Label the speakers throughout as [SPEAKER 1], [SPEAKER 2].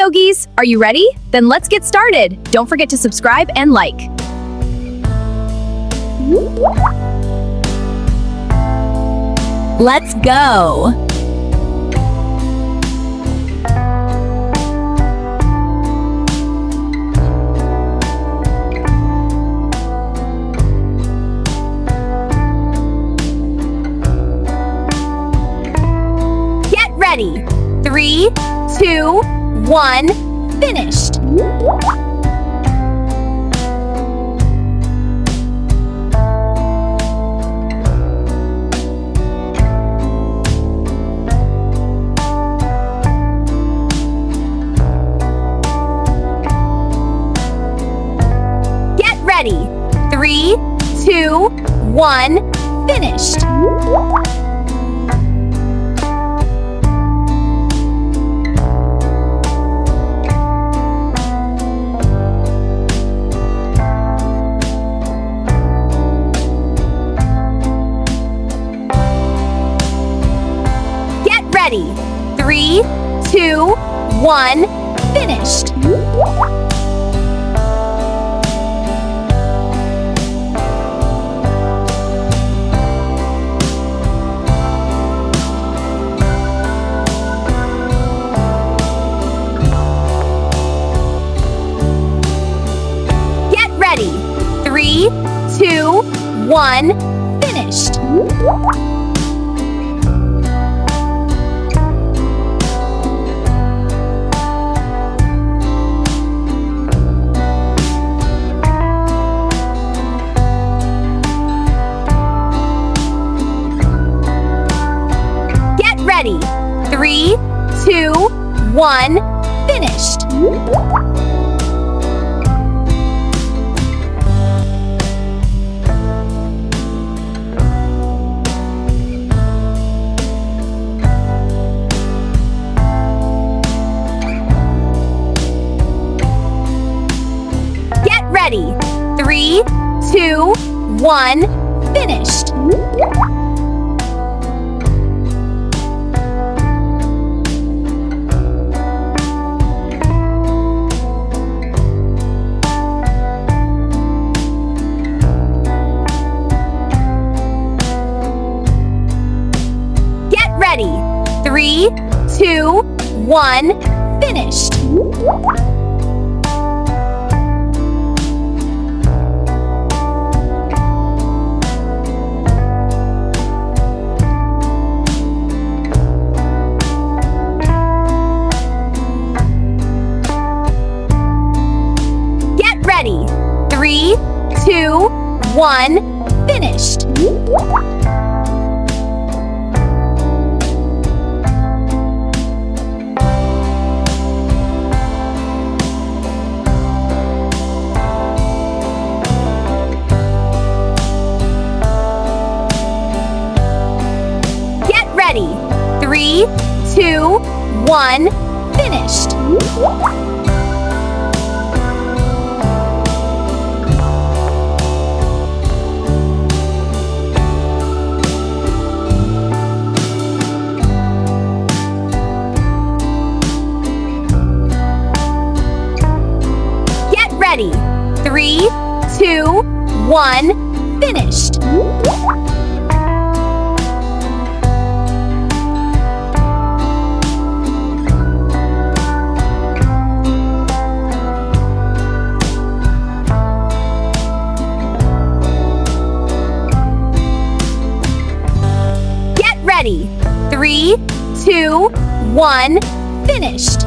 [SPEAKER 1] Yogis! Are you ready? Then let's get started. Don't forget to subscribe and like. Let's go! Get ready! 3, 2, 1, finished! Get ready! 3, 2, 1, finished! Ready. 3, 2, 1, finished. Get ready. 3, 2, 1, finished. Ready. 3, 2, 1, finished. Get ready. 3, 2, 1, finished. Ready. 3, 2, 1, finished. Get ready. 3, 2, 1, finished. Ready. 3, 2, 1, finished. Get ready. 3, 2, 1, finished. Ready. 3, 2, 1, finished.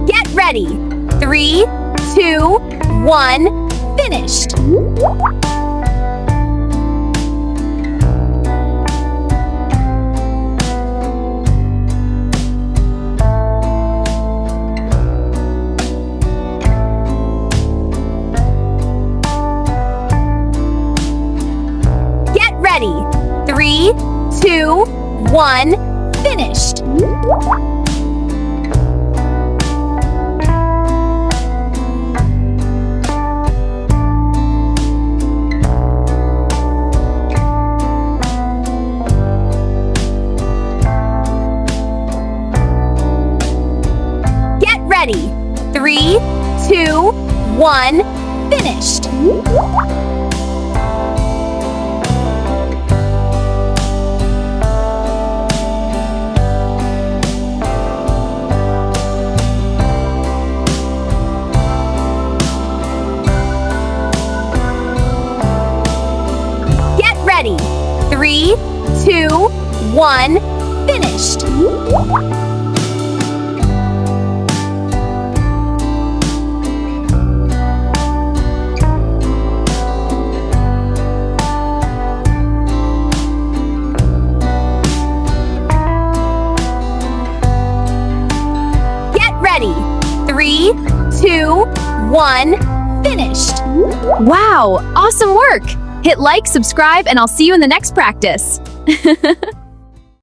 [SPEAKER 1] Get ready. 3, 2, 1, finished. Ready. 3, 2, 1, finished. ready. 3, 2, 1, finished. Get ready. 3, 2, 1, finished. Ready. 3, 2, 1, finished. Wow, awesome work. Hit like, subscribe, and I'll see you in the next practice.